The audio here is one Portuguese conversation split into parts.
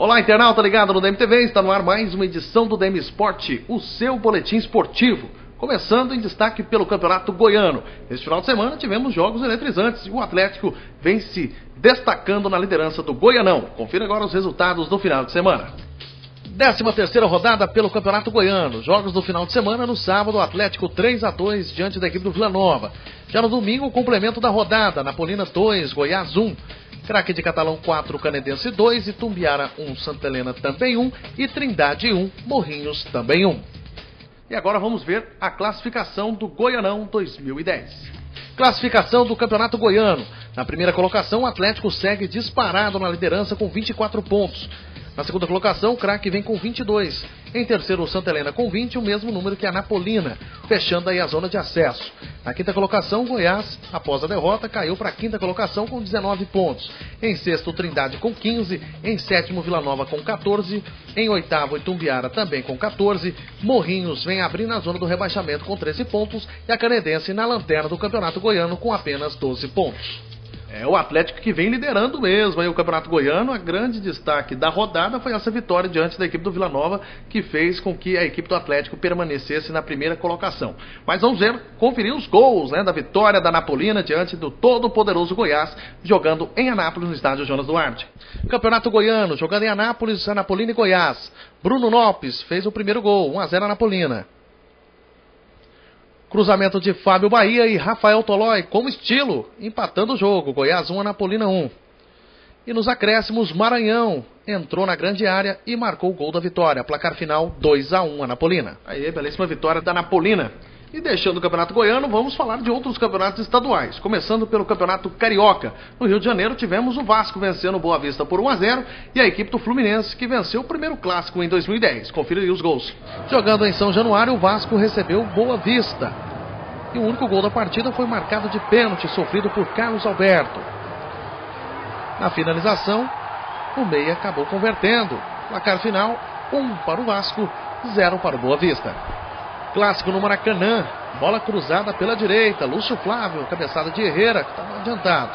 Olá, internauta ligado no DMTV, está no ar mais uma edição do DM Esporte, o seu boletim esportivo. Começando em destaque pelo Campeonato Goiano. Neste final de semana tivemos jogos eletrizantes e o Atlético vem se destacando na liderança do Goianão. Confira agora os resultados do final de semana. 13ª rodada pelo Campeonato Goiano. Jogos do final de semana. No sábado, o Atlético 3-2 diante da equipe do Vila Nova. Já no domingo, o complemento da rodada. Napolina 2, Goiás 1. Craque de Catalão 4, Canedense 2, Itumbiara 1, Santa Helena também 1 e Trindade 1, Morrinhos também 1. E agora vamos ver a classificação do Goianão 2010. Classificação do Campeonato Goiano. Na primeira colocação, o Atlético segue disparado na liderança com 24 pontos. Na segunda colocação, o Craque vem com 22. Em terceiro, o Santa Helena com 20, o mesmo número que a Napolina, fechando aí a zona de acesso. Na quinta colocação, o Goiás, após a derrota, caiu para a quinta colocação com 19 pontos. Em sexto, o Trindade com 15. Em sétimo, Vila Nova com 14. Em oitavo, Itumbiara também com 14. Morrinhos vem abrindo a zona do rebaixamento com 13 pontos. E a Canedense na lanterna do Campeonato Goiano com apenas 12 pontos. É o Atlético que vem liderando mesmo aí o Campeonato Goiano. A grande destaque da rodada foi essa vitória diante da equipe do Vila Nova, que fez com que a equipe do Atlético permanecesse na primeira colocação. Mas vamos ver, conferir os gols da vitória da Napolina diante do todo-poderoso Goiás, jogando em Anápolis, no estádio Jonas Duarte. Campeonato Goiano, jogando em Anápolis, Napolina e Goiás. Bruno Lopes fez o primeiro gol, 1-0 a Napolina. Cruzamento de Fábio Bahia e Rafael Tolói, como estilo, empatando o jogo. Goiás 1, Napolina 1. E nos acréscimos, Maranhão entrou na grande área e marcou o gol da vitória. Placar final 2-1 a Napolina. Aí, belíssima vitória da Napolina. E deixando o Campeonato Goiano, vamos falar de outros campeonatos estaduais. Começando pelo Campeonato Carioca. No Rio de Janeiro tivemos o Vasco vencendo o Boa Vista por 1-0 e a equipe do Fluminense que venceu o primeiro clássico em 2010. Confira aí os gols. Jogando em São Januário, o Vasco recebeu Boa Vista. E o único gol da partida foi marcado de pênalti sofrido por Carlos Alberto. Na finalização, o meia acabou convertendo. Placar final 1 para o Vasco, 0 para o Boa Vista. Clássico no Maracanã, bola cruzada pela direita, Lúcio Flávio, cabeçada de Herrera, que estava adiantado.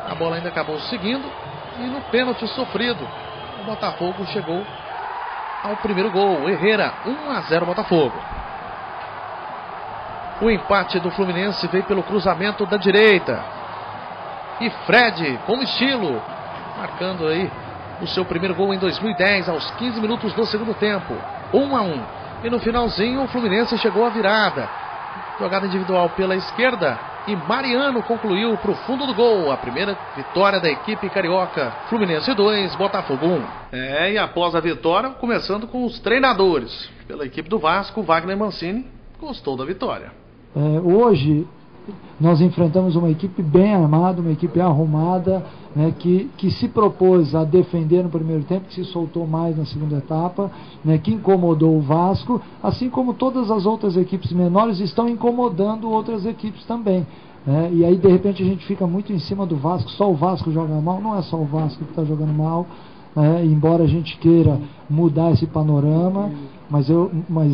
A bola ainda acabou seguindo e no pênalti sofrido, o Botafogo chegou ao primeiro gol. Herrera, 1-0 Botafogo. O empate do Fluminense veio pelo cruzamento da direita. E Fred, com estilo, marcando aí o seu primeiro gol em 2010, aos 15 minutos do segundo tempo, 1-1. E no finalzinho o Fluminense chegou à virada. Jogada individual pela esquerda e Mariano concluiu para o fundo do gol. A primeira vitória da equipe carioca. Fluminense 2, Botafogo 1. E após a vitória, começando com os treinadores. Pela equipe do Vasco, Wagner Mancini gostou da vitória. Hoje nós enfrentamos uma equipe bem armada, uma equipe arrumada, que se propôs a defender no primeiro tempo, que se soltou mais na segunda etapa, que incomodou o Vasco, assim como todas as outras equipes menores estão incomodando outras equipes também. E aí de repente a gente fica muito em cima do Vasco, só o Vasco joga mal. Não é só o Vasco que está jogando mal, embora a gente queira mudar esse panorama, mas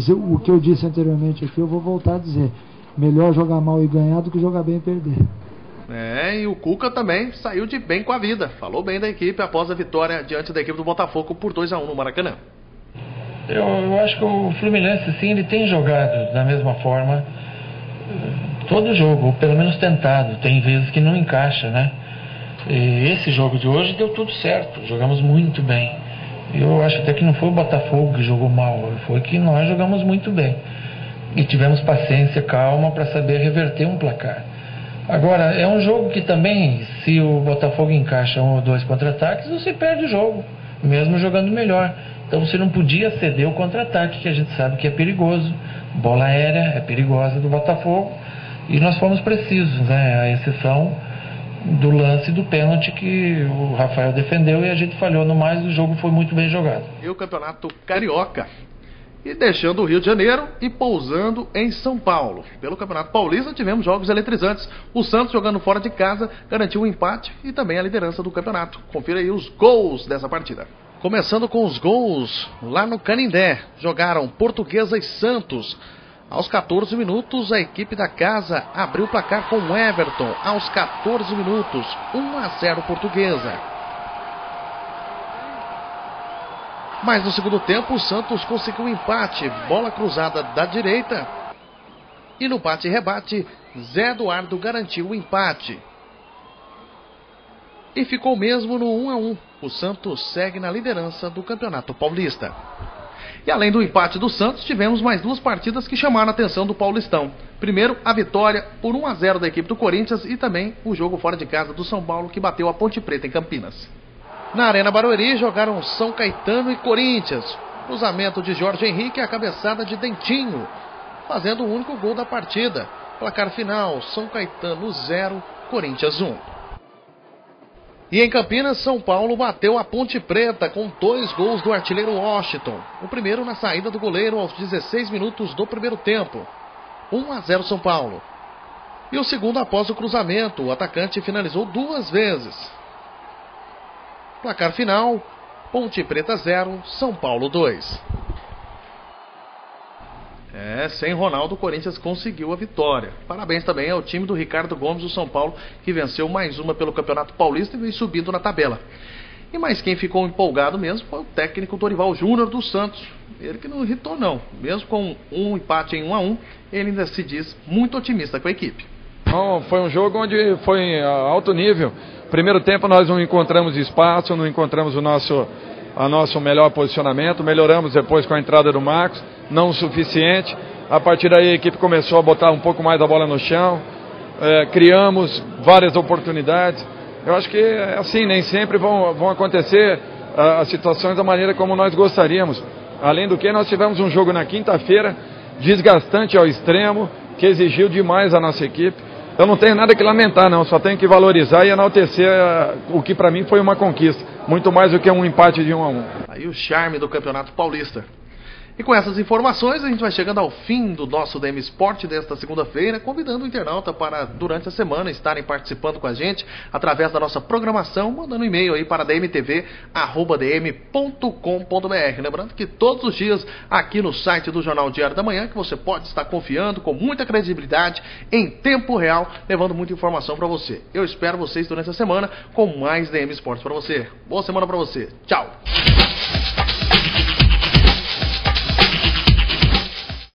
o que eu disse anteriormente aqui eu vou voltar a dizer: melhor jogar mal e ganhar do que jogar bem e perder. E o Cuca também saiu de bem com a vida. Falou bem da equipe após a vitória diante da equipe do Botafogo por 2-1 no Maracanã. Eu acho que o Fluminense, sim, ele tem jogado da mesma forma todo jogo, ou pelo menos tentado. Tem vezes que não encaixa, E esse jogo de hoje deu tudo certo, jogamos muito bem. Eu acho até que não foi o Botafogo que jogou mal, foi que nós jogamos muito bem. E tivemos paciência, calma para saber reverter um placar. Agora, é um jogo que também, se o Botafogo encaixa 1 ou 2 contra-ataques, você perde o jogo, mesmo jogando melhor. Então você não podia ceder o contra-ataque, que a gente sabe que é perigoso. Bola aérea é perigosa do Botafogo. E nós fomos precisos, a exceção do lance do pênalti que o Rafael defendeu e a gente falhou. No mais, o jogo foi muito bem jogado. E o Campeonato Carioca. E deixando o Rio de Janeiro e pousando em São Paulo. Pelo Campeonato Paulista tivemos jogos eletrizantes. O Santos, jogando fora de casa, garantiu o empate e também a liderança do campeonato. Confira aí os gols dessa partida. Começando com os gols lá no Canindé. Jogaram Portuguesa e Santos. Aos 14 minutos, a equipe da casa abriu o placar com Everton. Aos 14 minutos, 1-0 Portuguesa. Mas no segundo tempo o Santos conseguiu um empate, bola cruzada da direita. E no bate e rebate, Zé Eduardo garantiu o empate. E ficou mesmo no 1-1. O Santos segue na liderança do Campeonato Paulista. E além do empate do Santos, tivemos mais duas partidas que chamaram a atenção do Paulistão. Primeiro, a vitória por 1-0 da equipe do Corinthians e também o jogo fora de casa do São Paulo, que bateu a Ponte Preta em Campinas. Na Arena Barueri jogaram São Caetano e Corinthians. Cruzamento de Jorge Henrique e a cabeçada de Dentinho, fazendo o único gol da partida. Placar final, São Caetano 0, Corinthians 1. E em Campinas, São Paulo bateu a Ponte Preta com 2 gols do artilheiro Washington. O primeiro na saída do goleiro aos 16 minutos do primeiro tempo. 1-0 São Paulo. E o segundo após o cruzamento. O atacante finalizou 2 vezes. Placar final, Ponte Preta 0, São Paulo 2. Sem Ronaldo, o Corinthians conseguiu a vitória. Parabéns também ao time do Ricardo Gomes do São Paulo, que venceu mais uma pelo Campeonato Paulista e veio subindo na tabela. E mais quem ficou empolgado mesmo foi o técnico Dorival Júnior do Santos. Ele que não irritou não. Mesmo com um empate em 1-1, ele ainda se diz muito otimista com a equipe. Foi um jogo onde foi em alto nível. Primeiro tempo nós não encontramos espaço, não encontramos o nosso melhor posicionamento. Melhoramos depois com a entrada do Marcos, não o suficiente. A partir daí a equipe começou a botar um pouco mais a bola no chão. Criamos várias oportunidades. Eu acho que assim, nem sempre vão acontecer as situações da maneira como nós gostaríamos. Além do que, nós tivemos um jogo na quinta-feira desgastante ao extremo, que exigiu demais a nossa equipe. Eu não tenho nada que lamentar, não, só tenho que valorizar e enaltecer o que para mim foi uma conquista, muito mais do que um empate de 1-1. Aí o charme do Campeonato Paulista. E com essas informações a gente vai chegando ao fim do nosso DM Sport desta segunda-feira, convidando o internauta para durante a semana estarem participando com a gente através da nossa programação, mandando um e-mail aí para dmtv@dm.com.br. Lembrando que todos os dias aqui no site do Jornal Diário da Manhã, que você pode estar confiando com muita credibilidade em tempo real, levando muita informação para você. Eu espero vocês durante a semana com mais DM Sport para você. Boa semana para você. Tchau.